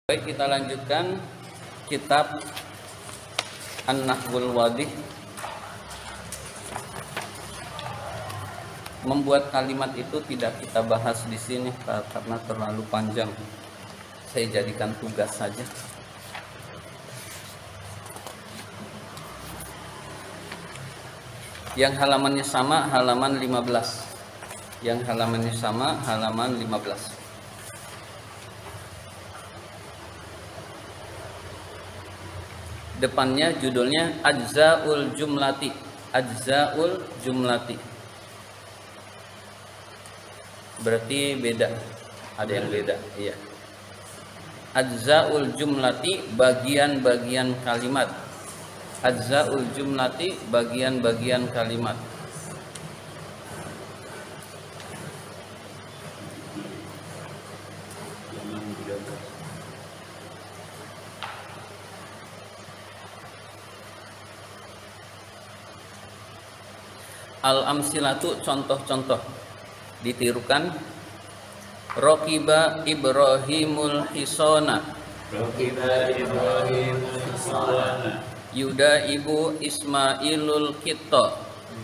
Baik, kita lanjutkan kitab An-Nahwul Wadih. Membuat kalimat itu tidak kita bahas di sini karena terlalu panjang. Saya jadikan tugas saja. Yang halamannya sama halaman 15. Yang halamannya sama halaman 15. Depannya judulnya Ajza'ul Jumlati. Ajza'ul Jumlati. Berarti beda. Ada yang beda, iya. Ajza'ul Jumlati, bagian-bagian kalimat. Ajza'ul Jumlati, bagian-bagian kalimat. Al-amsilatu, contoh-contoh. Ditirukan. Rokiba Ibrahimul Hisona. Rokiba Ibrahimul Hisona. Yuda ibu Ismailul Kitta.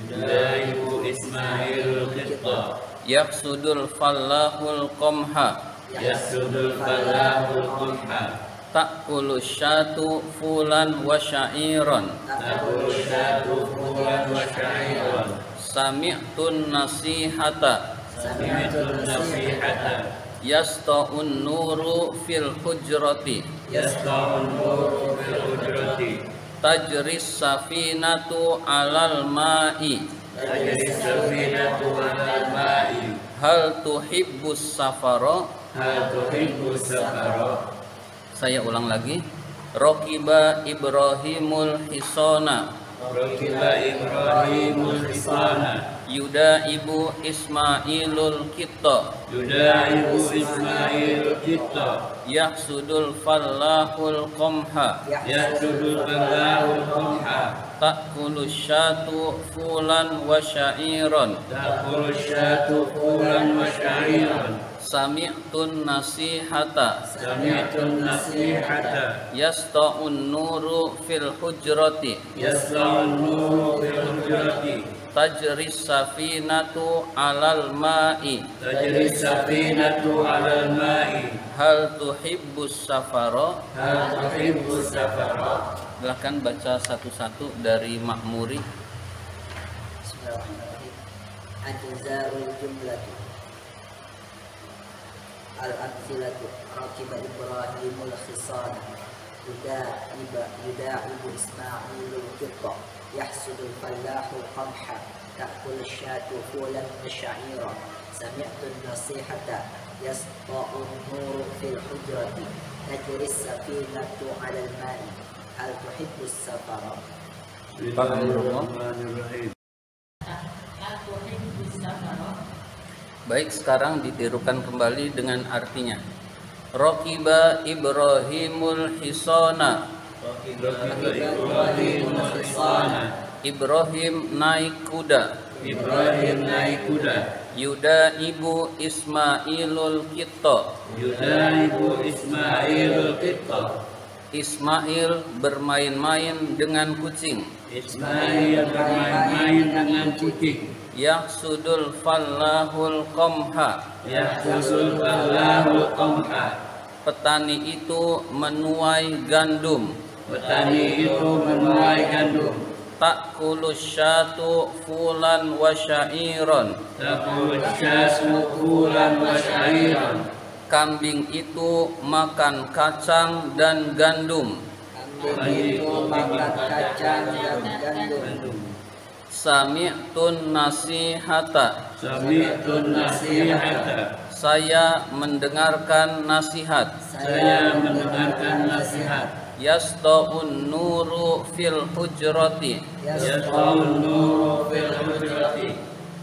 Yuda ibu Ismailul Kitta. Yaksudul Fallahul Qomha. Yasudul Fallahul Qomha. Ta'kulu syatu fulan wa sya'iran. Ta'kulu syatu fulan wa sya'iran. Sami'tun nasihata. Sami'tun nasihata. Yasta'un nuru fil hujrati. Yasta'un nuru fil hujrati. Tajris safinatu alal ma'i. Tajris safinatu alal ma'i. Hal tuhibbus safara. Hal tuhibbus safara. Saya ulang lagi. Rokiba Ibrahimul Hisona. Rokiba Ibrahimul Hisona. Yuda ibu Ismailul Kitta. Yuda ibu Ismailul Kitta. Yahsudul Fallahul Qomha. Yasudul Fallahul Qomha. Ta'kulu syatu fulan wa sya'iran. Ta'kulu syatu fulan wa sya'iran. Sami'tun nasihata. Sami'tun nasihata. Yasta'un nuru fil hujrati. Yasta'un nuru fil hujrati. Tajris safinatu alal ma'i. Tajris safinatu alal ma'i. Hal tuhibbus safara. Hal tuhibbus safara. Silakan baca satu-satu dari Mahmuri. Bismillahirrahmanirrahim. Ajza'ul jumlatu. Al-amsilatu. Rakiba Ibrahimul Hisana. Yuda ibu Ismailul Kitta. Yahsudul Fallahul Qomha. Ta'kulu syatu fulan wa sya'iran. Sami'tun nasihata. Yasta'un nuru fil hujrati. Tajris safinatu alal ma'i. Hal tuhibbus safara. Bismillahirrahmanirrahim. Baik, sekarang ditirukan kembali dengan artinya. Rokiba Ibrahimul Hisona. Rokiba Ibrahimul Hisana. Ibrahim naik kuda. Ibrahim naik kuda. Yuda ibu Ismailul Kitta. Yuda ibu Ismailul Kitta. Ismail bermain-main dengan kucing. Ismail bermain-main dengan kucing. Yahsudul Fallahul Qomha. Yahsudul Fallahul Qomha. Petani itu menuai gandum. Petani itu menuai gandum. Ta'kulu syatu fulan wa sya'iran. Ta'kulu syatu fulan wa sya'iran. Kambing itu makan kacang dan gandum. Kambing itu makan kacang dan gandum. Sami'tun nasihata. Sami'tun nasihata. Saya mendengarkan nasihat. Saya mendengarkan nasihat. Yasta'un nuru fil hujrati. Yasta'un nuru fil hujrati.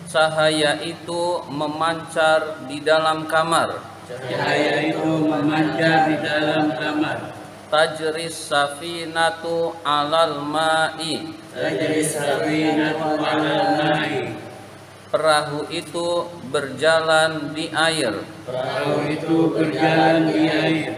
Cahaya itu memancar di dalam kamar. Cahaya itu memancar di dalam kamar. Tajris safinatu alal ma'i. Tajris safinatu alal ma'i. Perahu itu berjalan di air. Perahu itu berjalan di air.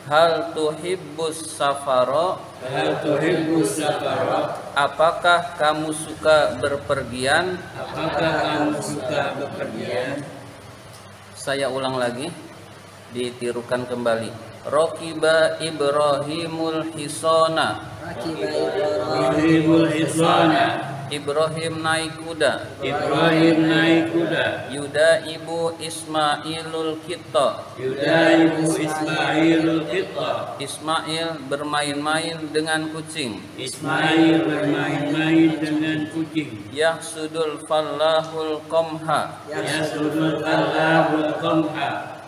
Hal tuhibbus safara? Hal tuhibbus safara? Apakah kamu suka berpergian? Apakah kamu suka bepergian? Saya ulang lagi, ditirukan kembali. Raqiba Ibrahimul hisana. Rakiba Ibrahimul hisana. Ibrahim naik kuda. Ibrahim naik kuda. Yuda ibu Ismailul Kitta. Yuda ibu Ismailul Kitta. Ismail bermain-main dengan kucing. Ismail bermain-main dengan kucing. Yahsudul fallahul qamha. Yasudul Allahul qamha.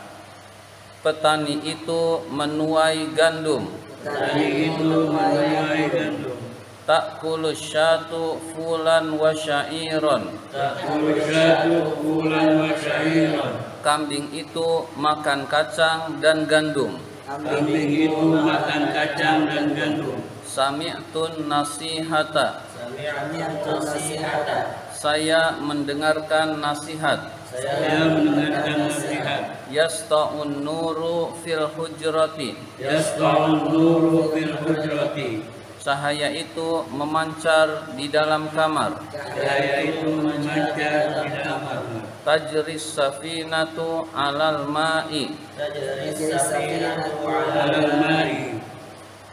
Petani itu menuai gandum. Tadi itu menuai gandum. Ta'kulu syatu fulan wa syairon. Ta'kulu syatu fulan wa syairon. Kambing itu makan kacang dan gandum. Kambing itu makan kacang dan gandum. Sami'tun nasihata. Sami'tu nasihata. Saya mendengarkan nasihat. Saya mendengarkan nasihat. Yasta'un nuru fil hujrati. Yasqa'un nuru fil hujrati. Cahaya itu memancar di dalam kamar. Cahaya itu memancar di dalam kamar. Tajris safinatu alal ma'i. Tajri safinatu Alal ma'i.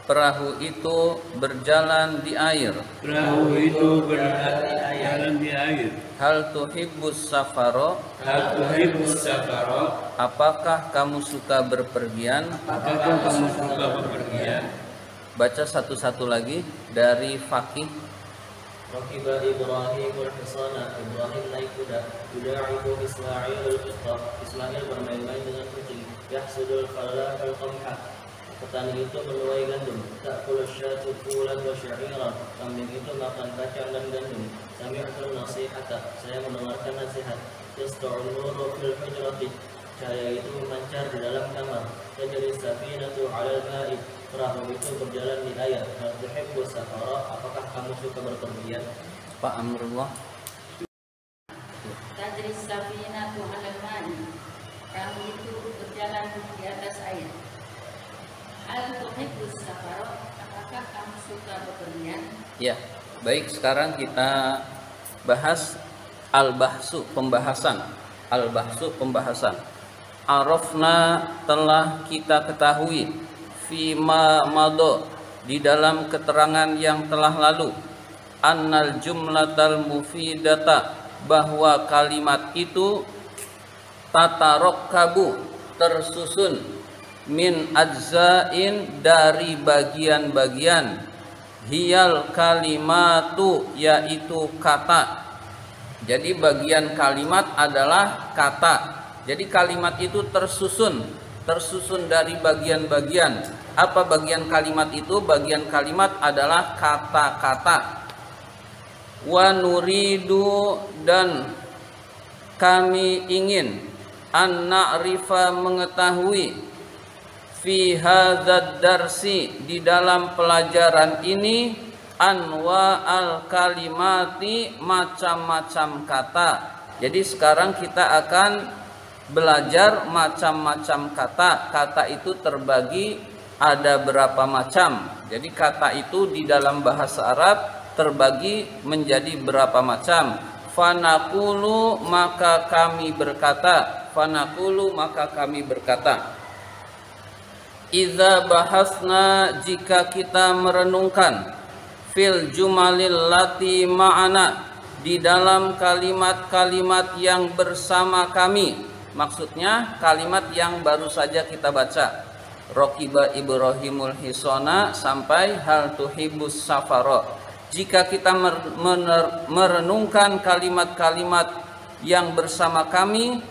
Perahu itu berjalan di air. Perahu itu berjalan di air. Hal tuhibbus safaro? Hal tuhibbus safara? Apakah kamu suka berpergian? Apakah kamu suka bepergian? Baca satu-satu lagi dari Fakih. Rakiba Ibrahimul hisana. Ibrahim naik kuda. Yuda'ibu Ismailul Kitta. Ismail bermain-main dengan kucing. Yahsudul fallahul qamha. Petani itu menuai gandum. Ta'kulu syatu fulan wa sya'iran. Kambing itu makan kacang dan gandum. Sami'tu nasihata. Saya mendengarkan nasihat. Yasqa'un nuru fil hujrati. Cahaya itu memancar di dalam kamar. Tajri safinatu 'alal ma'i. Perahu itu berjalan di air. Hal tuhibbus safara? Apakah kamu suka berpergian? Pak Amrullah. Tajri safinatu 'alal ma'i. Perahu itu berjalan di atas air. Hal tuhibbus safara? Apakah kamu suka bepergian? Ya, baik, sekarang kita bahas al-bahsu, pembahasan. Al-bahsu, pembahasan. Arafna, telah kita ketahui, fima mado, di dalam keterangan yang telah lalu, annal jumlatal mufidata, bahwa kalimat itu tatarokkabu, tersusun, min ajzain, dari bagian-bagian, hiyal kalimatu, yaitu kata. Jadi bagian kalimat adalah kata. Jadi kalimat itu tersusun dari bagian-bagian. Apa bagian kalimat itu? Bagian kalimat adalah kata-kata. Wa nuridu, dan kami ingin, an na'rifa, mengetahui, fi hadzal darsi, di dalam pelajaran ini, anwa al kalimati, macam-macam kata. Jadi sekarang kita akan belajar macam-macam kata. Kata itu terbagi ada berapa macam. Jadi kata itu di dalam bahasa Arab terbagi menjadi berapa macam. Fanaqulu, maka kami berkata. Fanaqulu, maka kami berkata. Idza bahasna, jika kita merenungkan, fil jumalil lati ma'ana, di dalam kalimat-kalimat yang bersama kami. Maksudnya kalimat yang baru saja kita baca. Raqiba Ibrahimul hisana sampai hal tuhibbus safara. Jika kita merenungkan kalimat-kalimat yang bersama kami,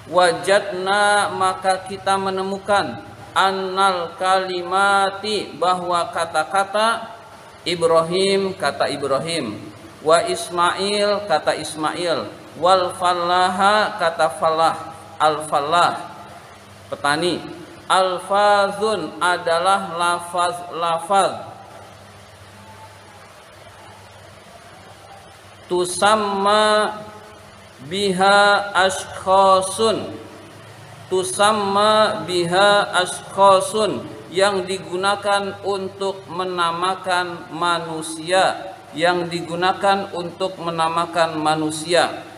wajadna, maka kita menemukan, annal kalimati, bahwa kata-kata, Ibrahim, kata Ibrahim, wa Ismail, kata Ismail, wal fallaha, kata fallah, al fallah, petani, alfazun, adalah lafaz, tusamma biha ashkhasun, tusamma biha ashkhasun, yang digunakan untuk menamakan manusia, yang digunakan untuk menamakan manusia.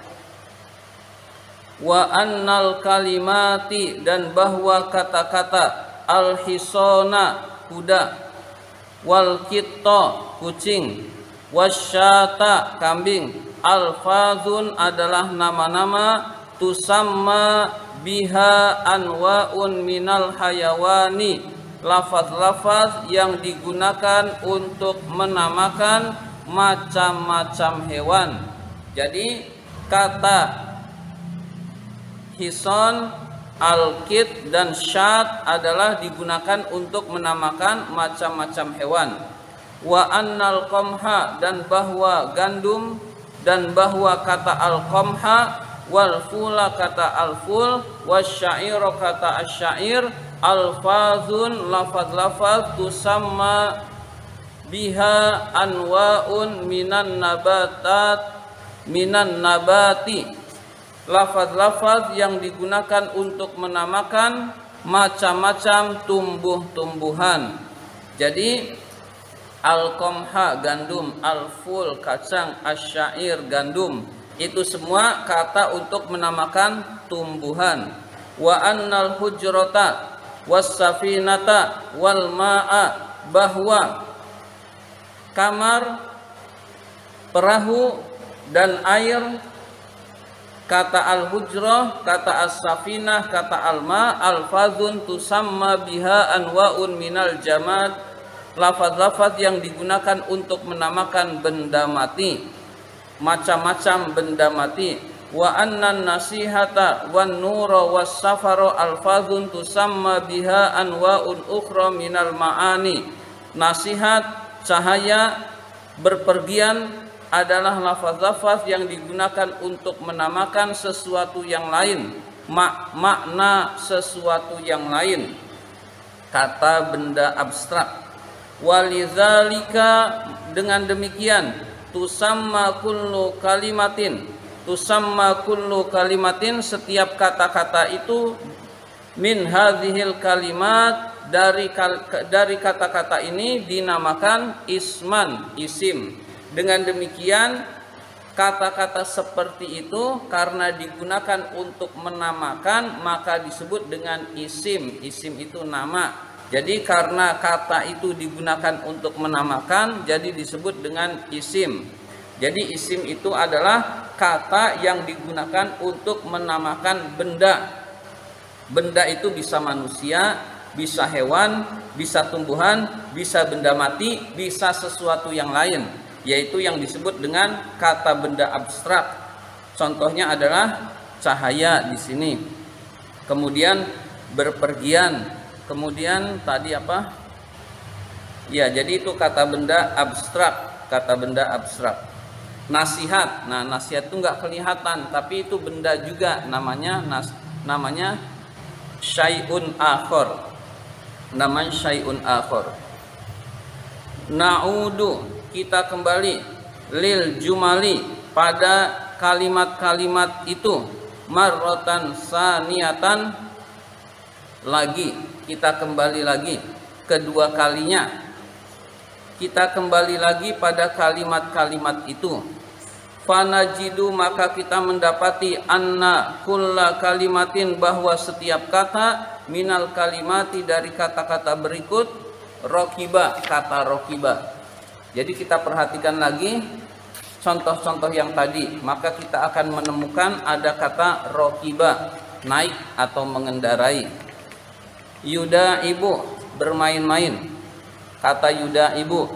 Wa annal kalimati, dan bahwa kata-kata, al-hisona kuda, wal kitta kucing, wasyata kambing, alfazun adalah nama-nama, tusamma biha anwa'un minal hayawani, lafaz-lafaz yang digunakan untuk menamakan macam-macam hewan. Jadi kata hison, al-kit dan syat adalah digunakan untuk menamakan macam-macam hewan. Wa annal qamha, dan bahwa gandum, dan bahwa kata al-qamha, wal fula kata al-ful, wasyair kata asyair, alfazun lafaz-lafaz, tusamma biha anwa'un minan nabati, lafaz-lafaz yang digunakan untuk menamakan macam-macam tumbuh-tumbuhan. Jadi al-qamha gandum, al-ful kacang, asyair gandum, itu semua kata untuk menamakan tumbuhan. Wa annal hujrata was-safinata wal ma'a, bahwa kamar, perahu dan air, kata al-hujrah, kata as-safinah, kata al-ma, alfazun tusamma biha anwa'un minal jamad, lafaz-lafaz yang digunakan untuk menamakan benda mati, macam-macam benda mati. Wa annan nasihata wan nura was safara alfazun tusamma biha anwa'un ukhra minal ma'ani, nasihat, cahaya, berpergian adalah lafaz-lafaz yang digunakan untuk menamakan sesuatu yang lain, makna sesuatu yang lain, kata benda abstrak. Walidzalika, dengan demikian, tusamma kullu kalimatin, setiap kata-kata itu, min hadhil kalimat, dari kata-kata ini dinamakan isman, isim. Dengan demikian, kata-kata seperti itu karena digunakan untuk menamakan maka disebut dengan isim. Isim itu nama. Jadi karena kata itu digunakan untuk menamakan, jadi disebut dengan isim. Jadi isim itu adalah kata yang digunakan untuk menamakan benda. Benda itu bisa manusia, bisa hewan, bisa tumbuhan, bisa benda mati, bisa sesuatu yang lain, yaitu yang disebut dengan kata benda abstrak. Contohnya adalah cahaya di sini. Kemudian berpergian. Kemudian tadi apa? Ya, jadi itu kata benda abstrak, kata benda abstrak. Nasihat. Nah, nasihat itu nggak kelihatan, tapi itu benda juga, namanya syai'un akhar. Namanya syai'un akhar. Na'udu, kita kembali, lil jumali, pada kalimat-kalimat itu, marrotan saniyatan, lagi, kita kembali lagi, kedua kalinya kita kembali lagi pada kalimat-kalimat itu. Fanajidu, maka kita mendapati, anna kulla kalimatin, bahwa setiap kata, minal kalimati, dari kata-kata berikut, rokiba, kata rokiba. Jadi kita perhatikan lagi contoh-contoh yang tadi, maka kita akan menemukan ada kata rokiba, naik atau mengendarai. Yuda ibu, bermain-main, kata yuda ibu.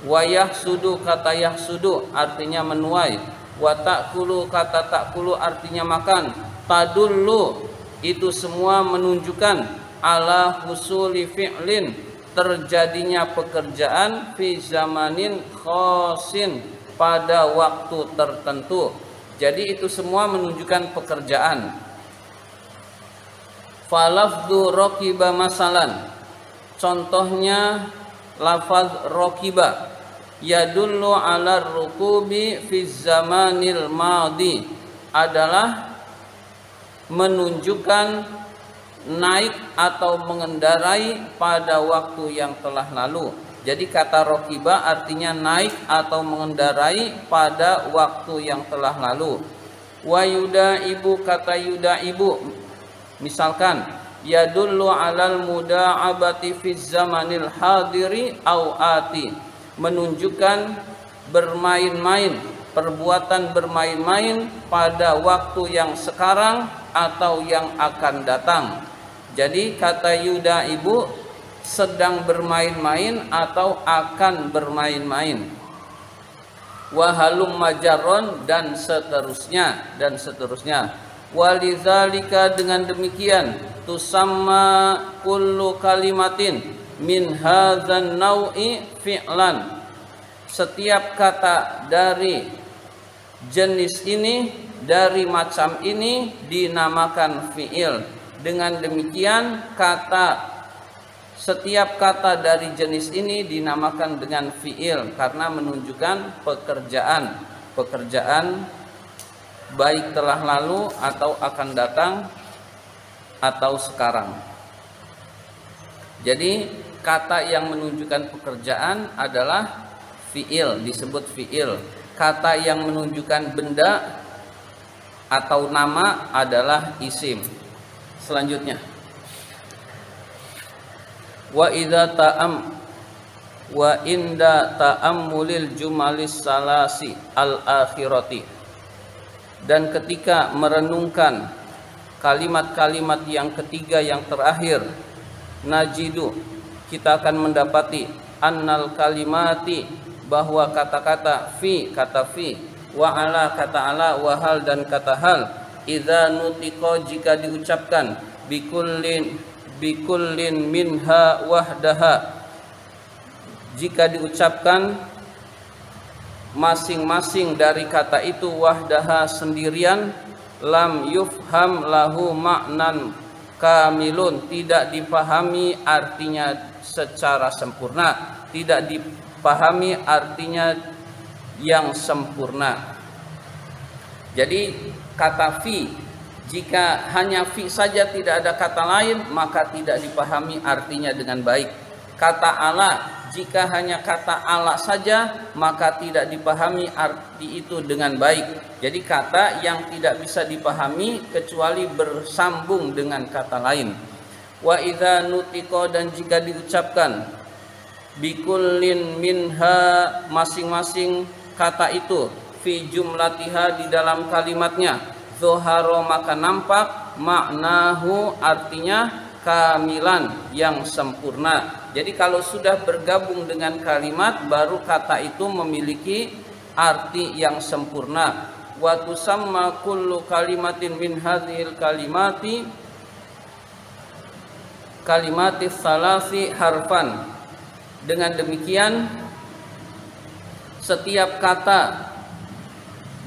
Wayah sudu, kata yahsudu, artinya menuai. Watakulu, kata takulu, artinya makan. Tadullu, itu semua menunjukkan ala husuli fi'lin, terjadinya pekerjaan, fi zamanin khosin, pada waktu tertentu. Jadi itu semua menunjukkan pekerjaan. Falafdhu rokiba masalan, contohnya lafaz rokiba, yadullu ala rukubi fi zamanil madi, adalah menunjukkan naik atau mengendarai pada waktu yang telah lalu. Jadi kata rokiba artinya naik atau mengendarai pada waktu yang telah lalu. Wa yudaibu, kata yudaibu misalkan yadullu alal muda'abati fi zamanil hadiri au ati, menunjukkan bermain-main, perbuatan bermain-main pada waktu yang sekarang atau yang akan datang. Jadi kata yuda ibu sedang bermain-main atau akan bermain-main. Wahalum majaron, dan seterusnya, dan seterusnya. Walidzalika, dengan demikian, tusamma kullu kalimatin min hadzan nau'i fi'lan. Setiap kata dari jenis ini, dari macam ini dinamakan fi'il. Dengan demikian setiap kata dari jenis ini dinamakan dengan fi'il karena menunjukkan pekerjaan baik telah lalu atau akan datang atau sekarang. Jadi kata yang menunjukkan pekerjaan adalah fi'il, disebut fi'il. Kata yang menunjukkan benda atau nama adalah isim. Selanjutnya, wa inda ta'ammulil jumalis salasi al-akhirati, dan ketika merenungkan kalimat-kalimat yang ketiga yang terakhir, najidu, kita akan mendapati annal kalimati, bahwa kata-kata fi, kata fi, wa ala, kata ala, wa hal, dan kata hal, idza nutiqa, jika diucapkan, bikullin minha wahdaha, jika diucapkan masing-masing dari kata itu wahdaha, sendirian, lam yufham lahu ma'nan kamilun, tidak dipahami artinya secara sempurna, tidak dipahami artinya yang sempurna. Jadi kata fi, jika hanya fi saja tidak ada kata lain, maka tidak dipahami artinya dengan baik. Kata ala, jika hanya kata ala saja, maka tidak dipahami arti itu dengan baik. Jadi kata yang tidak bisa dipahami kecuali bersambung dengan kata lain. Wa idza nutiqa, dan jika diucapkan, bikullin minha, masing-masing kata itu, fi jumlatiha, di dalam kalimatnya, zuharo, maka nampak, maknahu, artinya kamilan, yang sempurna. Jadi kalau sudah bergabung dengan kalimat, baru kata itu memiliki arti yang sempurna. Wa tusamma kullu kalimatin min hadhil kalimati kalimatis salasi harfan. Dengan demikian, setiap kata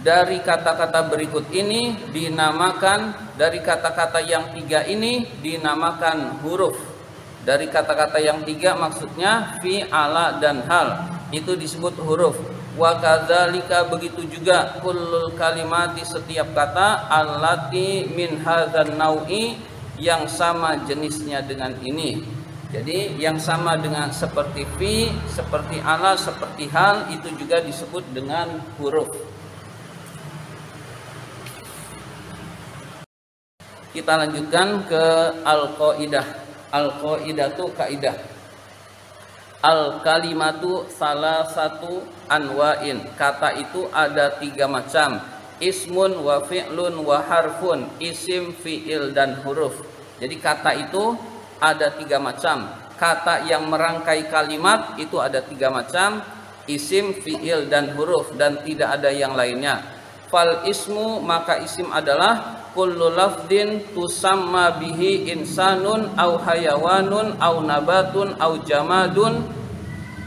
dari kata-kata berikut ini dinamakan, dari kata-kata yang tiga ini dinamakan huruf. Dari kata-kata yang tiga maksudnya fi, ala, dan hal, itu disebut huruf. Wa kadzalika, begitu juga kullul kalimati, setiap kata, allati min hadzal nau'i, yang sama jenisnya dengan ini. Jadi yang sama dengan seperti fi, seperti ala, seperti hal, itu juga disebut dengan huruf. Kita lanjutkan ke al-qaidah. Al-qaidatu, kaidah. Al-kalimatu salah satu anwa'in. Kata itu ada tiga macam. Ismun wa fi'lun wa harfun. Isim, fi'il, dan huruf. Jadi kata itu ada tiga macam. Kata yang merangkai kalimat itu ada tiga macam. Isim, fi'il, dan huruf, dan tidak ada yang lainnya. Fal ismu, maka isim adalah kullu lafdin tusamma bihi insanun au hayawanun au nabatun au jamadun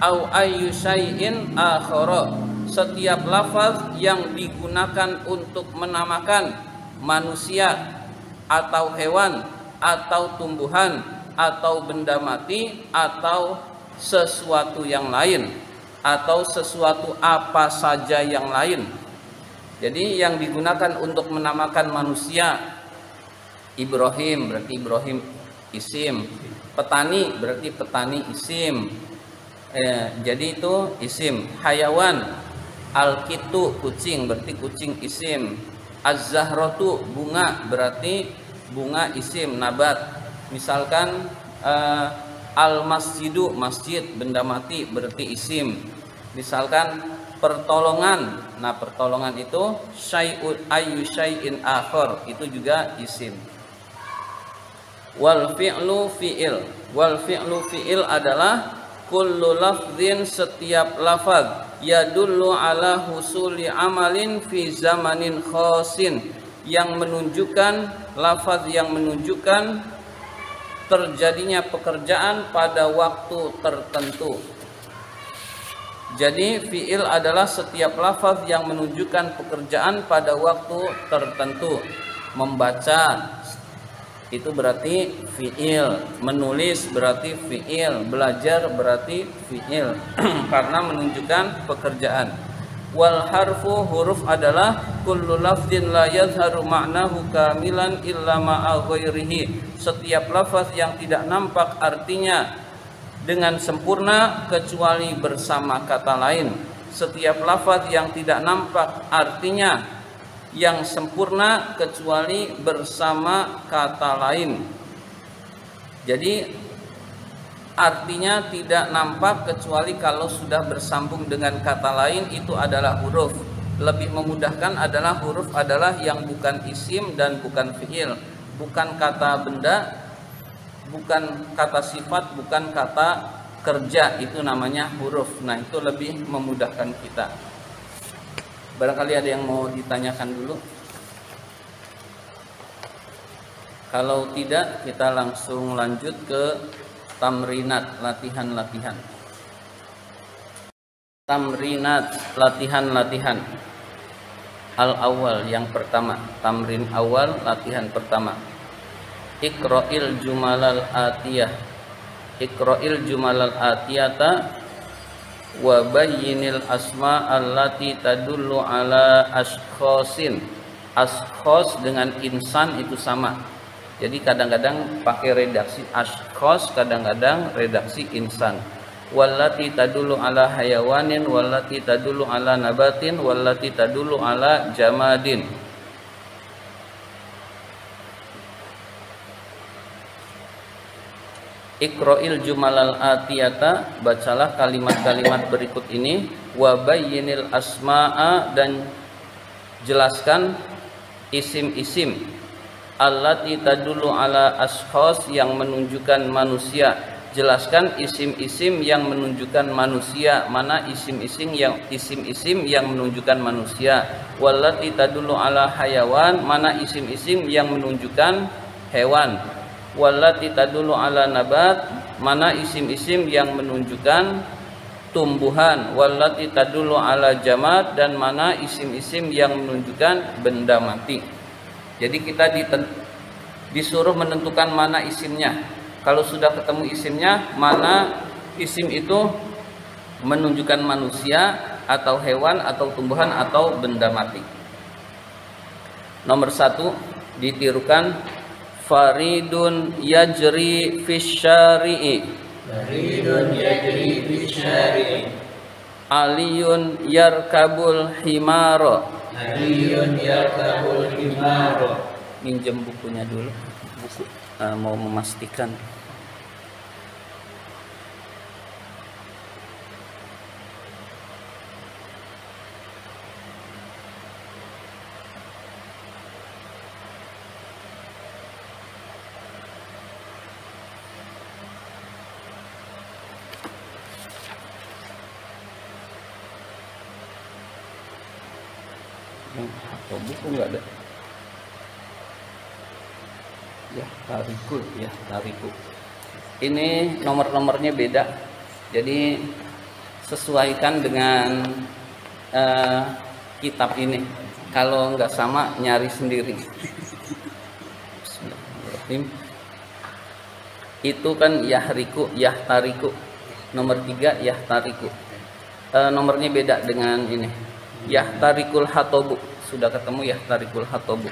au ayyu syai'in akhara. Setiap lafaz yang digunakan untuk menamakan manusia atau hewan atau tumbuhan atau benda mati atau sesuatu yang lain atau sesuatu apa saja yang lain. Jadi yang digunakan untuk menamakan manusia, Ibrahim, berarti Ibrahim isim. Petani berarti petani isim. Jadi itu isim. Hayawan, al-kitu kucing berarti kucing isim. Az-zahratu bunga berarti bunga isim nabat. Misalkan al-masjidu masjid benda mati berarti isim. Misalkan pertolongan, nah pertolongan itu syai'un ayyu syai'in akhar itu juga isim. Wal fi'lu fi'il adalah kullu lafzin setiap lafaz yadullu ala husuli amalin fi zamanin khosin yang menunjukkan lafaz yang menunjukkan terjadinya pekerjaan pada waktu tertentu. Jadi fi'il adalah setiap lafaz yang menunjukkan pekerjaan pada waktu tertentu. Membaca itu berarti fi'il, menulis berarti fi'il, belajar berarti fi'il karena menunjukkan pekerjaan. Wal harfu huruf adalah kullu lafzin la yazharu ma'nahu kamilan illa ma'a ghairihi. Setiap lafaz yang tidak nampak artinya dengan sempurna kecuali bersama kata lain. Setiap lafaz yang tidak nampak artinya yang sempurna kecuali bersama kata lain. Jadi artinya tidak nampak kecuali kalau sudah bersambung dengan kata lain, itu adalah huruf. Lebih memudahkan adalah huruf adalah yang bukan isim dan bukan fi'il, bukan kata benda, bukan kata sifat, bukan kata kerja, itu namanya huruf. Nah, itu lebih memudahkan kita. Barangkali ada yang mau ditanyakan dulu. Kalau tidak, kita langsung lanjut ke tamrinat, latihan-latihan. Tamrinat, latihan-latihan. Al-awwal, yang pertama. Tamrin awal, latihan pertama. Iqra'il jumalal atiyah. Iqra'il jumalal atiyata wa bayyinil asma allati tadullu ala ashkhasin. Ashkhas dengan insan itu sama. Jadi kadang-kadang pakai redaksi ashkhas, kadang-kadang redaksi insan. Wallati tadullu ala hayawanin, wallati tadullu ala nabatin, wallati tadullu ala jamadin. Iqra'il jumalal atiyata, bacalah kalimat-kalimat berikut ini. Wa bayyinil asma'a, dan jelaskan isim-isim. Allati tadullu ala ashkhas, yang menunjukkan manusia. Jelaskan isim-isim yang menunjukkan manusia. Mana isim-isim yang menunjukkan manusia. Wallati tadullu ala hayawan, mana isim-isim yang menunjukkan hewan. Wallati tadullu ala nabat, mana isim-isim yang menunjukkan tumbuhan. Wallati tadullu ala jamad, dan mana isim-isim yang menunjukkan benda mati. Jadi kita disuruh menentukan mana isimnya. Kalau sudah ketemu isimnya, mana isim itu menunjukkan manusia atau hewan atau tumbuhan atau benda mati. Nomor 1 ditirukan faridun yajri fisyari'i. Faridun yajri fisyari'i. Aliyun yarkabul himaro. Aliyun yarkabul himaro. Minjem bukunya dulu. Buku mau memastikan. Atau buku nggak ada? Ya tariku. Ini nomor-nomornya beda, jadi sesuaikan dengan kitab ini. Kalau nggak sama, nyari sendiri. Bismillahirrahmanirrahim. Itu kan yahriku, yahtariku. Nomor 3 yahtariku. Nomornya beda dengan ini. Yahtarikul hatobu, sudah ketemu yahtarikul hatobu.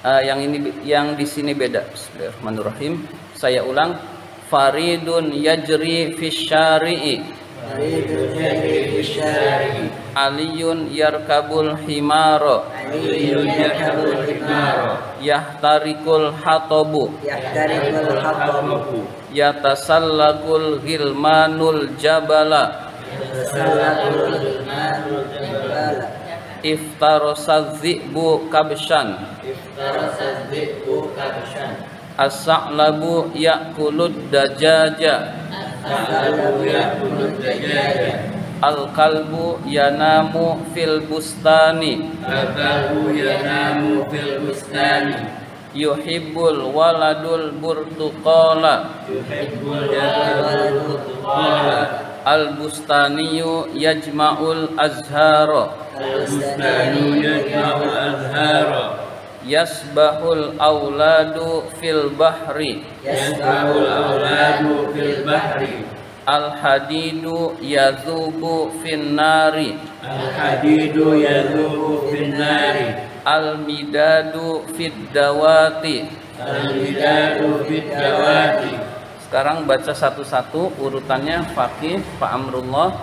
Yang di sini beda. Bismillahirrahmanirrahim. Saya ulang, faridun yajri fis syari'i, faridun yajri fis syari'i, aliyun yarkabul himara, aliyun yarkabul himara, yahtarikul hatabu, yahtarikul hatabu, yatasallakul ghilmanul jabala, yatasallakul ghilmanul jabala, iftarasaz zi'bu kabshan, iftarasaz zi'bu kabshan, as-sa'labu ya'kulud dajaja, as-sa'labu ya'kulud dajaja, al-kalbu yanamu fil bustani, al-kalbu yanamu fil bustani, yuhibbul waladul burtuqala, yuhibbul waladul burtuqala, al-bustaniyu yajma'ul azhara, al-bustanu yajma'ul azhara, yasbahul auladu fil bahri, yasbahul awladu fil bahri, al-hadidu yadhubu fin nari, al-hadidu yadhubu fin nari, al-midadu fid dawati. al-midadu fid dawati. Sekarang baca satu-satu urutannya, Fakih, Pak Amrullah,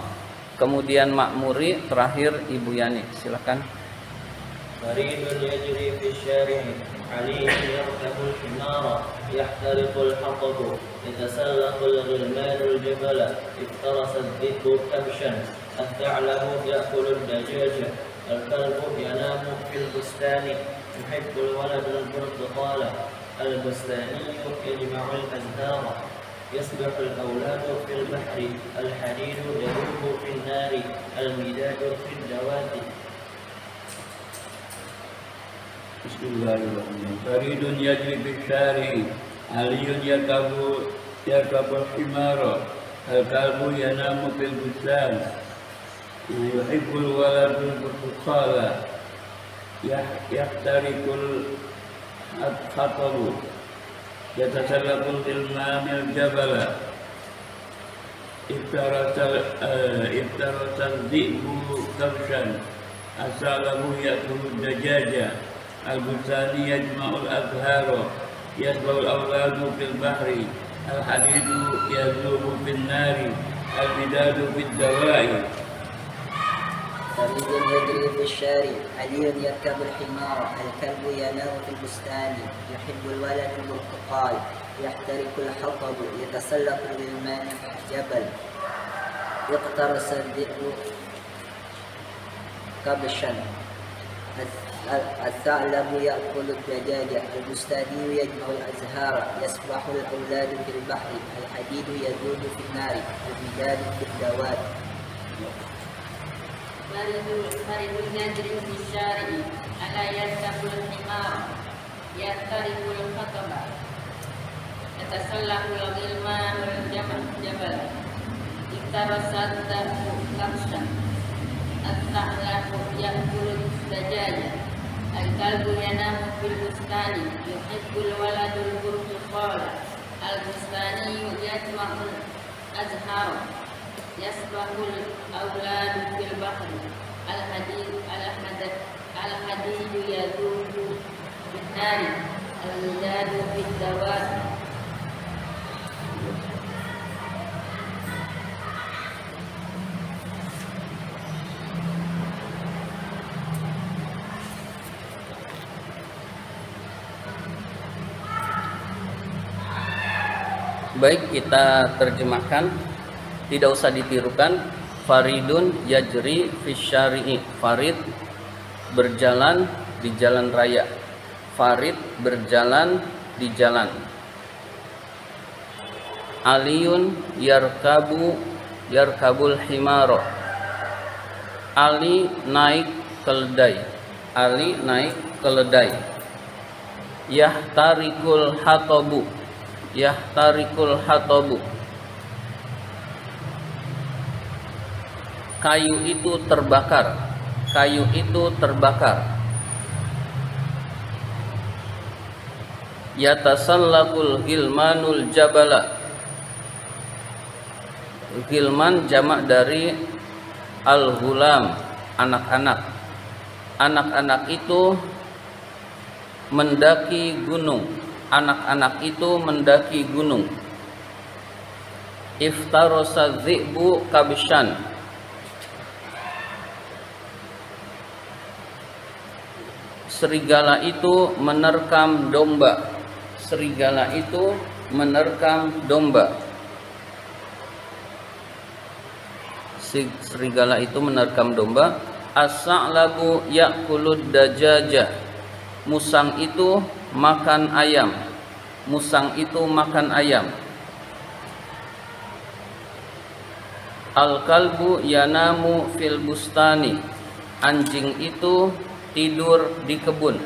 kemudian Makmuri, terakhir Ibu Yani. Silakan. faridun yajri fis syari'i, aliyun yarkabul himara, yahtariqul hatabu, yatasallaqul ghilmanul jabala, iftarasaz dhi'bu kabshan, as-sa'labu ya'kulud dajaja, al-kalbu yanamu fil bustani, yuhibbul waladul burtuqala, al-bustaniyu yajma'ul azhara, yasbahul awladu fil bahri, al-hadidu yadubu fin nari, al-midadu fid dawati. Bismillahirrahmanirrahim. Faridun yajri fis syari'i, aliyun yarkabul himara, al-kalbu yanamu fil bustan, yuhibbul waladul burtuqala, yahtarikul hatabu, yatasallaqul ghilmanul jabala, iftarasal dhi'bu kabshan, as-sa'labu ya'kulud dajaja, al-bustani yajma'ul azhara, yasbahul awladu fil bahri, al-hadidu yadhubu fin nari, al-midadu fid dawa'i. faridun yajri fis syari'i, aliyun yarkabul himara, al-kalbu yanamu fil bustani, yuhibbul waladul burtuqal, yahtarikul hatabu, yatasallaqul ghilmanul jabal, yaqtarasal dhi'bu kabshan, الثعلب يأكل الدجاجة، البستاني يجمع الأزهار، يسبح الأولاد في البحر، الحديد يذوب في النار، المداد في الدواب. faridun yajri fis syari'i, ala yarkabul himara, yahtariqul khataba, yatasallaqul ghilmanul jabala, iftarasaz dhi'bu kabshan, as-sa'labu ya'kulud dajaja, al-kalbu yanamu fil bustani, yuhibbul waladul burtuqala, al-bustani yajma'ul azhara, yasbahul awladu fil bahri, al-hadidu yadhubu fin nari, al-midadu fid dawati. Baik, kita terjemahkan, tidak usah ditirukan. Faridun yajri fis syari'i, farid berjalan di jalan raya, farid berjalan di jalan. Aliyun yarkabul himaro, Ali naik keledai, Ali naik keledai. Yahtarikul hatabu, yahtarikul hatabu, kayu itu terbakar, kayu itu terbakar. Yatasallaqul ghilmanul jabala, ghilman jamak dari al-ghulam, anak-anak. Anak-anak itu mendaki gunung, anak-anak itu mendaki gunung. Iftarasa dzi'bu kabshan, serigala itu menerkam domba. Serigala itu menerkam domba. Serigala itu menerkam domba. As-sa'labu ya'kulud dajaja, musang itu makan ayam. Musang itu makan ayam. Al-kalbu yanamu fil bustani, anjing itu tidur di kebun.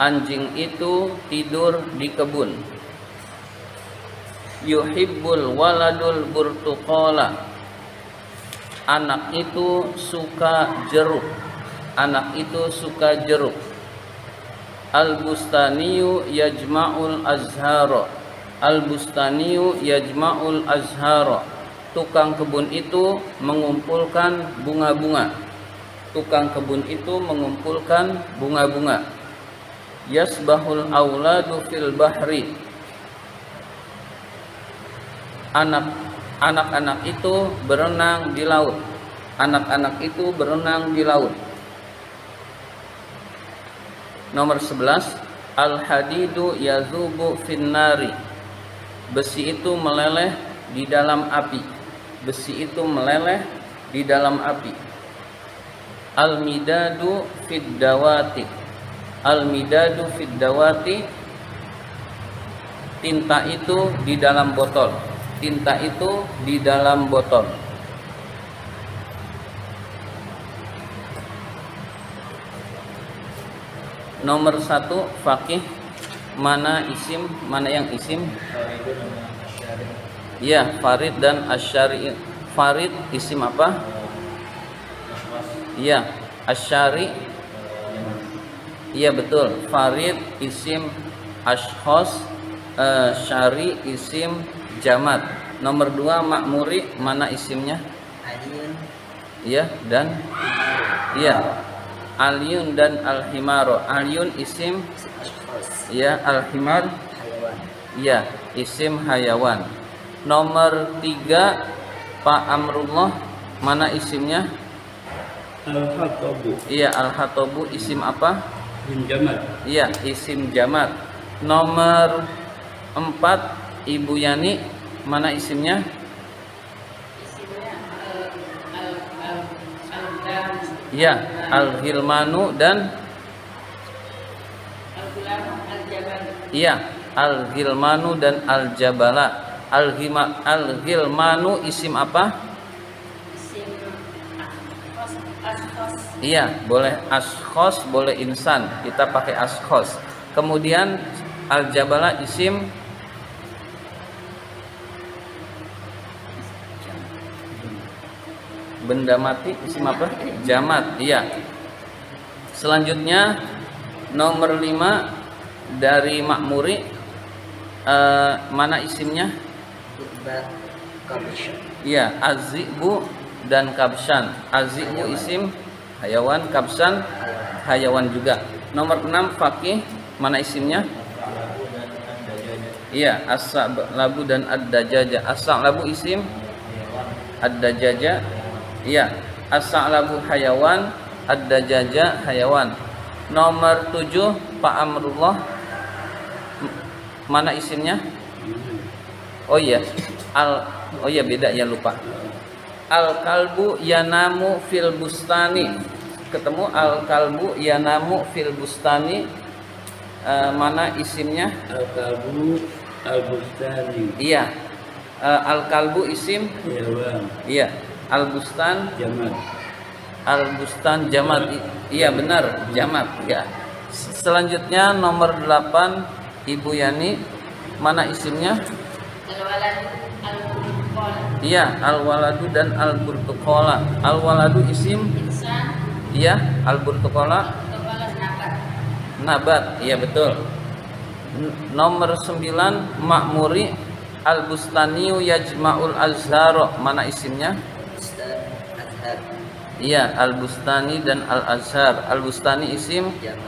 Anjing itu tidur di kebun. Yuhibbul waladul burtuqala, anak itu suka jeruk. Anak itu suka jeruk. Al-bustaniyu yajma'ul azhara, al-bustaniyu yajma'ul azhara, tukang kebun itu mengumpulkan bunga-bunga. Tukang kebun itu mengumpulkan bunga-bunga. Yasbahul auladu fil bahri, anak-anak itu berenang di laut. Anak-anak itu berenang di laut. Nomor 11, al-hadidu yazubu finnari, besi itu meleleh di dalam api. Besi itu meleleh di dalam api. Al-midadu fid dawati, al-midadu fid dawati, tinta itu di dalam botol. Tinta itu di dalam botol. Nomor 1, faqih, mana isim, mana yang isim? Ya, farid dan asyari. Farid isim apa? Ya, asyari. Iya betul, farid isim ashkhos, syari isim jamat. Nomor 2, makmuri, mana isimnya? Aliyun. Iya, dan iya, aliyun dan al-himaro. Aliyun isim, Ashkhas. iya, al-himar, Hayawan. iya, isim hayawan. Nomor 3, Pak Amrullah, mana isimnya? Al-Hatabu Iya, al-hatabu isim apa? bin Jamal. Iya, isim jamat. Nomor 4, Ibu Yani, mana isimnya? Isimnya al-Gam, Iya, al-Hilmanu dan al-Gulam, al-Jabal. iya, al-Hilmanu dan al-Jabala. Al-Hilmanu isim apa? Isim ashkhos. Iya, boleh ashkhos, boleh insan. Kita pakai ashkhos. Kemudian al-Jabala isim benda mati, isim apa? Jamat. Iya. Selanjutnya nomor 5 dari makmuri, mana isimnya? Iqbal kabshan. Iya, az-zi'bu dan kabshan. Az-zi'bu isim hayawan, kabshan hayawan juga. Nomor 6, faqih, mana isimnya? Iya, as-sa'labu dan ad-dajaja. As-sa'labu isim, ad-dajaja. Iya, as-sa'labu hayawan, ad-dajaja hayawan. Nomor 7, Pak Amrullah, mana isimnya? Oh iya, oh iya beda ya, lupa. Al-kalbu yanamu fil bustani. Ketemu al-kalbu yanamu fil bustani, mana isimnya? Al-Kalbu al-Bustani Iya, al-kalbu isim. Hayawan Iya, al-bustan, Jamal. al-bustan jamat. Iya benar, jamat ya. Selanjutnya nomor 8, Ibu Yani, mana isimnya? Al-walad, al-Qol, Iya, al-waladu dan al-burtuqola. Al-waladu isim, insan, iya, al-burtuqola kepala nabat. nabat. Iya betul. Nomor 9, makmuri, al-bustaniyu yajma'ul azharo, mana isimnya? Bustan azhar. Iya, al-bustani dan al-azhar. Al-bustani isim Jamat.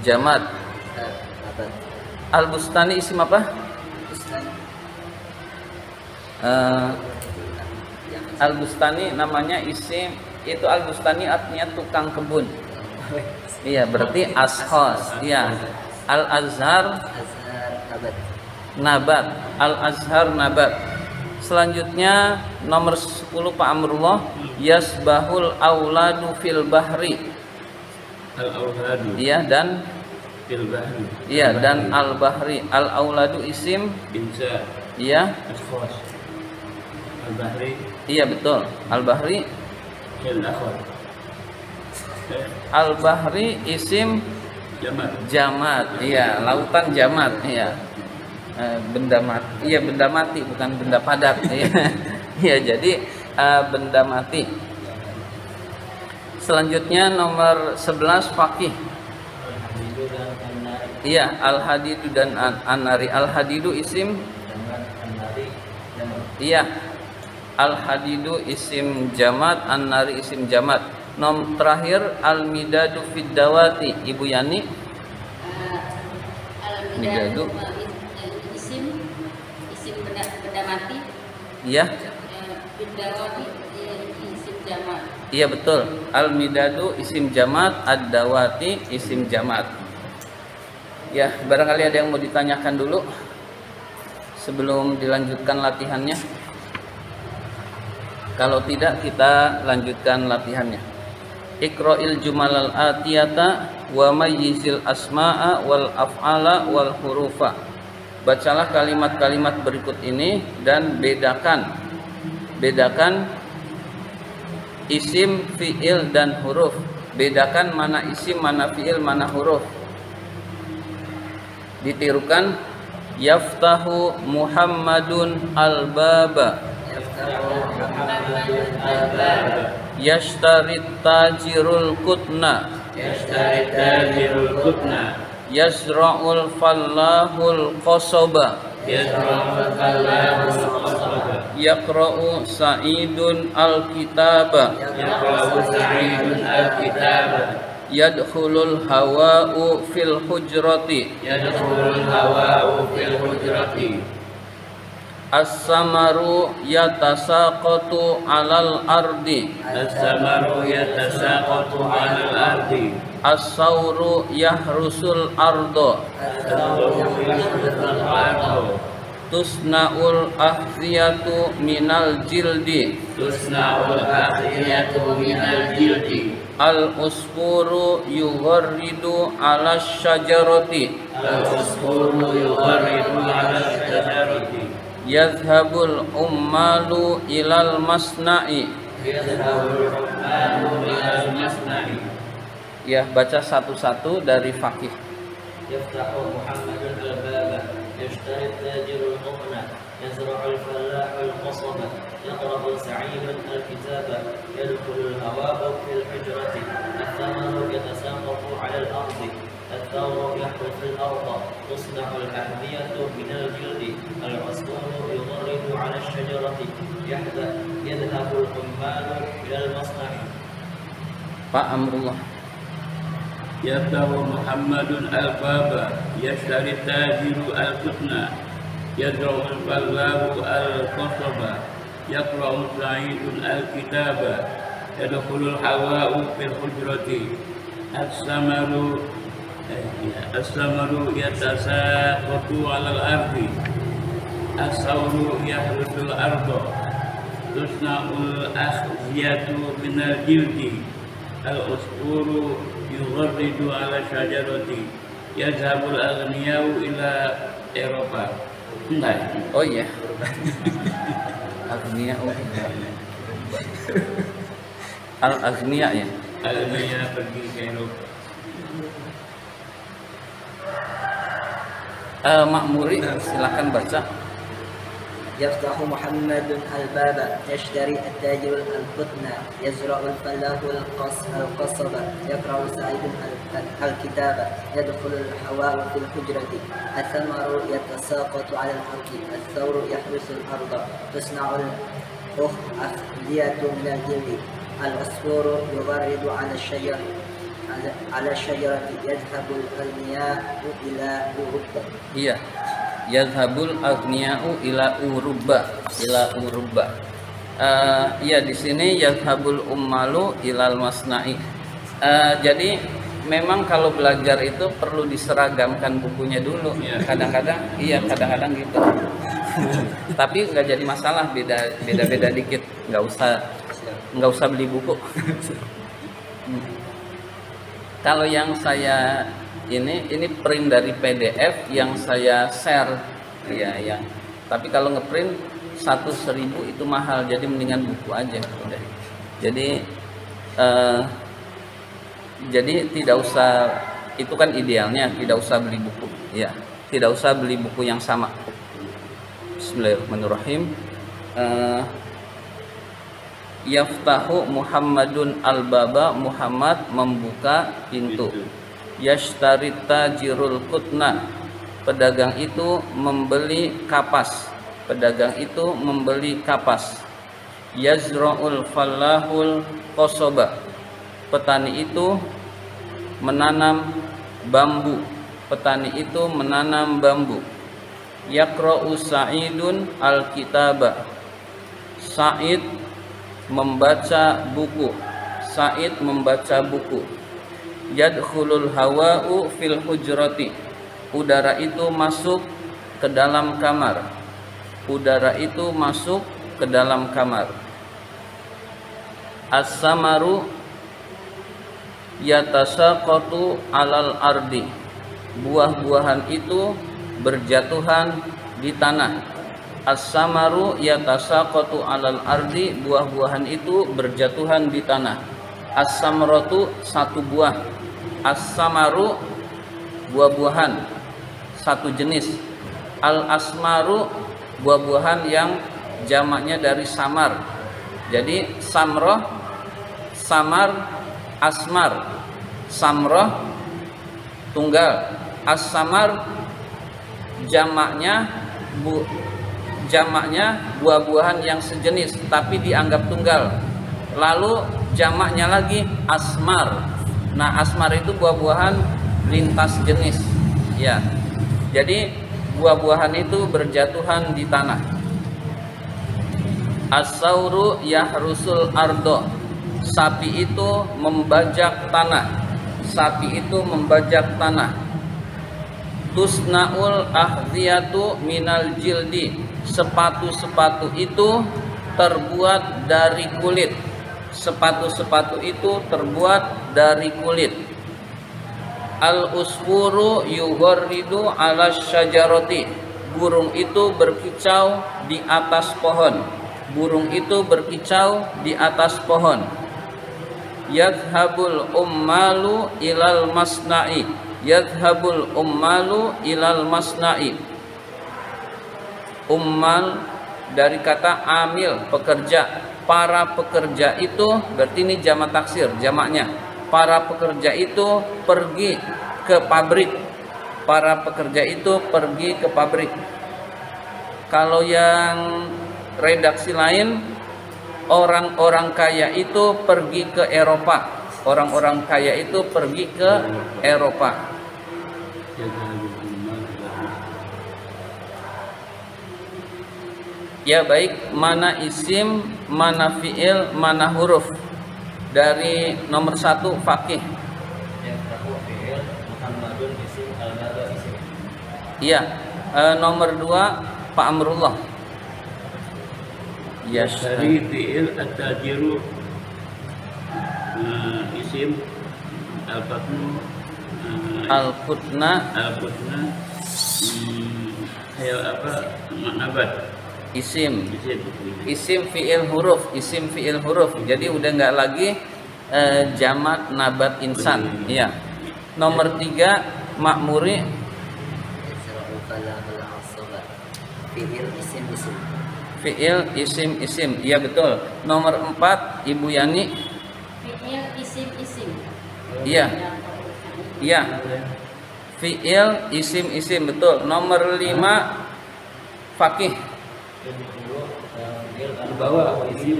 jamat. Nabat. Al-Bustani isim apa? Al-Bustani namanya isim, itu Al-Bustani artinya tukang kebun. Iya, berarti ashos. Iya. Al-Azhar nabat. Al-Azhar nabat. Selanjutnya nomor 10 Pak Amrullah, yasbahul auladu fil bahri. Al-auladu. Iya, dan Fil bahri. iya, dan al-bahri. Al-auladu isim. Insa. Iya. Ashkhas. Al-bahri. Iya, betul. Al-bahri. Al-akhwat. Al-bahri isim Jamat. jamat. Iya, lautan jamat. Iya. Benda mati. Iya, benda mati bukan benda padat. Iya. Iya, jadi benda mati. Selanjutnya nomor 11 faqih. Al-hadidu dan an-nari. Iya, al-hadidu dan an-nari. Al-hadidu isim. An-nari jamat. Iya. Al-hadidu isim jamat, an-nari isim jamat. Terakhir al-midadu fid dawati. Ibu Yani. Al-midadu isim benda mati. Iya. Bidawati isim jamat. Iya, betul. Al-midadu isim jamat, ad-dawati isim jamat. Ya, barangkali ada yang mau ditanyakan dulu sebelum dilanjutkan latihannya. Kalau tidak, kita lanjutkan latihannya. Iqra'il jumalal atiyata wa mayyizil asma'a wal af'ala wal hurufa. Bacalah kalimat-kalimat berikut ini dan bedakan isim, fi'il dan huruf. Bedakan mana isim, mana fi'il, mana huruf. Ditirukan, yaftahu Muhammadun al-baba. Yashtarit tajirul kutna. Yazra'ul fallahul qasaba. Yaqra'u sa'idun al-kitaba. Yadkhulul hawa'u fil hujrati. As-samaru yatasaqatu 'alal ardi. As-sauru yahrusul ardo. Tusna'ul ahziyatu minal jildi. Al-usfuru yugharridu 'ala syajarati. Yazhabul ummalu ilal masna'i. Ya, baca satu-satu dari faqih. Yaftahu Muhammadun al-baba. Yashtari tajirul muqna. Yazra'ul fallahu al-qasaba. Yaqra'u sa'idun al-kitaba. Yadkhulul hawa'u fil hujrati. Ath-thamaru yatasaqatu 'ala al-ardi. الثور يحرث الأرض تصنع الأحذية من الجلد العصفور يغرد على الشجرة يذهب الحمال إلى المصنع. Pak Amrullah. Yaftahu Muhammadun al-baba. Yashtari tajiru al-kutna. Yazra'ul fallahu al-qasaba. Yaqra'u sa'idun al-kitaba. Yadkhulul hawa'u fil hujrati. As-samaru yatasaqatu 'alal ardi. As-sauru yahrusul ardo. Tusna'ul akhziyatu minal jildi. Al-usfuru yugharridu 'ala syajarati. Yazhabul aghniyau ila Eropa. Oh iya. Agniya. Al-agniya ya. Al-agniya pergi ke Eropa. Makmuri, silakan baca. يفتح محمد الباب يشتري التاجر القطن يزرع الفلاح القصب يقرأ سعيد الكتاب يدخل الحواء في الحجرة الثمر يتساقط على الأرض الثور يحرس الأرض تصنع الأخذية من الجلد العصفور يغرد على الشجر على الشجرة يذهب الأغنياء إلى أوروبا. Iya. Yadhhabul aghniya'u ila Uruba. Iya, di sini yadhhabul ummalu ilal masna'i. Jadi memang kalau belajar itu perlu diseragamkan bukunya dulu. Kadang-kadang gitu. Tapi nggak jadi masalah, beda dikit, nggak usah beli buku. Kalau yang saya ini print dari PDF yang saya share, ya. Tapi kalau ngeprint 1.000 itu mahal, jadi mendingan buku aja udah. Jadi tidak usah, itu kan idealnya tidak usah beli buku, ya. Tidak usah beli buku yang sama. Bismillahirrahmanirrahim. Yaftahu Muhammadun al-baba, Muhammad membuka pintu. Yashtarita jirul kutna, pedagang itu membeli kapas. Yazra'ul fallahul qosoba, petani itu menanam bambu. Yaqra'u Sa'idun al-kitaba, Sa'id membaca buku. Yadkhulul hawa'u fil hujrati, udara itu masuk ke dalam kamar. As-samaru yatasaqatu alal ardi, buah-buahan itu berjatuhan di tanah. As-samaru yatasaqatu alal ardi, buah-buahan itu berjatuhan di tanah. As-samratu satu buah, as-samaru buah-buahan satu jenis. Al-asmaru buah-buahan yang jamaknya dari samar. Jadi samroh, samar, asmar. Samroh tunggal, as-samar jamaknya buah-buahan yang sejenis tapi dianggap tunggal. Lalu jamaknya lagi asmar. Nah, asmar itu buah-buahan lintas jenis, ya. Jadi buah-buahan itu berjatuhan di tanah. As-sauru yahrusul ardo, sapi itu membajak tanah. Tusnaul ahziyatu minal jildi, sepatu-sepatu itu terbuat dari kulit. Al-usfuru yughridu ala syajarati, burung itu berkicau di atas pohon. Yadhhabul ummalu ilal masna'i, ummal dari kata amil, pekerja. Para pekerja itu, berarti ini jamak taksir, jamaknya. Para pekerja itu pergi ke pabrik. Kalau yang redaksi lain, orang-orang kaya itu pergi ke Eropa. Ya baik, mana isim, mana fi'il, mana huruf. Dari nomor 1 faqih. Iya. Nomor 2 Pak Amrullah. Dari fi'il at-tajiru, isim al-qutna, nabat. Isim fi'il huruf. Jadi udah nggak lagi jamak nabat insan. Iya. Nomor 3 ma'muri, fi'il isim. Iya betul. Nomor 4 Ibu Yani. Fi'il isim. Iya. Fi'il isim betul. Nomor 5 faqih. Di bawah isim.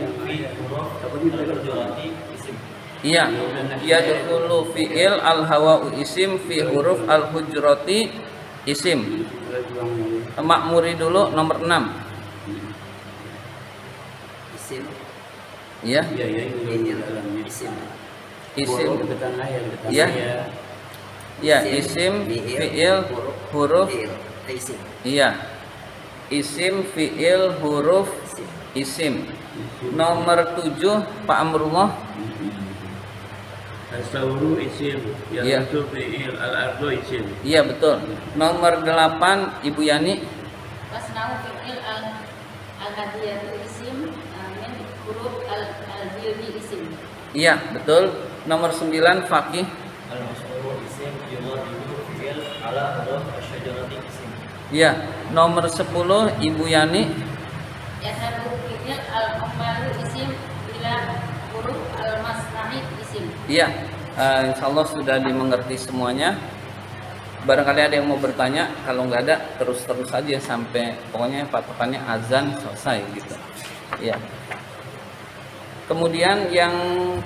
Iya, yadkhulu fi'il al-hawa'u isim fi huruf al-hujrati isim. Makmuri dulu nomor 6. Isim. Iya. Iya, ya, ini dalamnya. Isim. Isim. Dekat ayat, dekat Iya. ayat. Ya, isim, fi'il, huruf. Isim. Iya. Isim, fi'il, huruf, isim. Nomor 7, Pak Amrullah. As-sawru isim, Iya. yaitu fi'il, al-ardu isim. Iya, betul. Nomor 8, Ibu Yani. Wasna'u fi'il al-hadiyatu isim min huruf al-diyudi isim. Iya, betul. Nomor 9, Fakih. Al-mas'ulu isim yudharibu fi'il ala huruf asy-syajarati isim. Iya. Nomor 10, Ibu Yani. Yadhabu fi'il al-amalu isim bila huruf al-masna'i isim. Iya. Insya Allah sudah dimengerti semuanya. Barangkali ada yang mau bertanya, kalau nggak ada terus-terus aja sampai pokoknya patokannya azan selesai gitu. Iya. Kemudian yang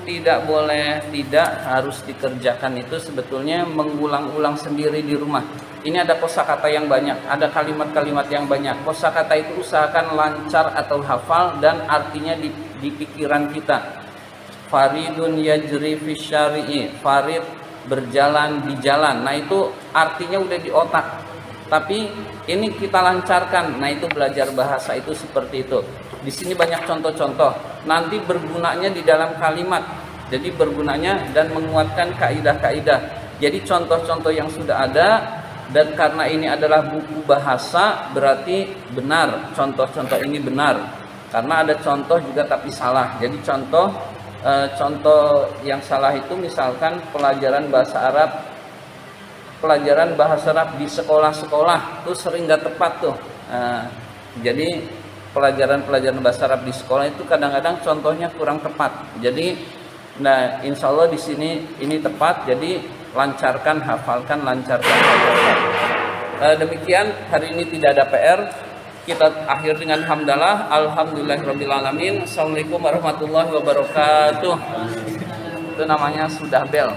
tidak boleh, tidak harus dikerjakan itu sebetulnya mengulang-ulang sendiri di rumah. Ini ada kosakata yang banyak, ada kalimat-kalimat yang banyak. Kosakata itu usahakan lancar atau hafal dan artinya di pikiran kita. Faridun yajri fi syari'i, farid berjalan di jalan. Nah itu artinya udah di otak. Tapi ini kita lancarkan. Nah itu belajar bahasa itu seperti itu. Di sini banyak contoh-contoh. Nanti bergunanya di dalam kalimat. Jadi bergunanya dan menguatkan kaidah-kaidah. Jadi contoh-contoh yang sudah ada dan karena ini adalah buku bahasa berarti benar. Contoh-contoh ini benar. Karena ada contoh juga tapi salah. Jadi contoh yang salah itu misalkan pelajaran bahasa Arab di sekolah-sekolah tuh sering nggak tepat tuh. Jadi pelajaran bahasa Arab di sekolah itu kadang-kadang contohnya kurang tepat. Jadi, nah insya Allah di sini ini tepat. Jadi lancarkan, hafalkan, lancarkan. Demikian hari ini tidak ada PR. Kita akhir dengan hamdalah. Alhamdulillahirrabbilalamin. Assalamualaikum warahmatullahi wabarakatuh. Itu namanya sudah bel.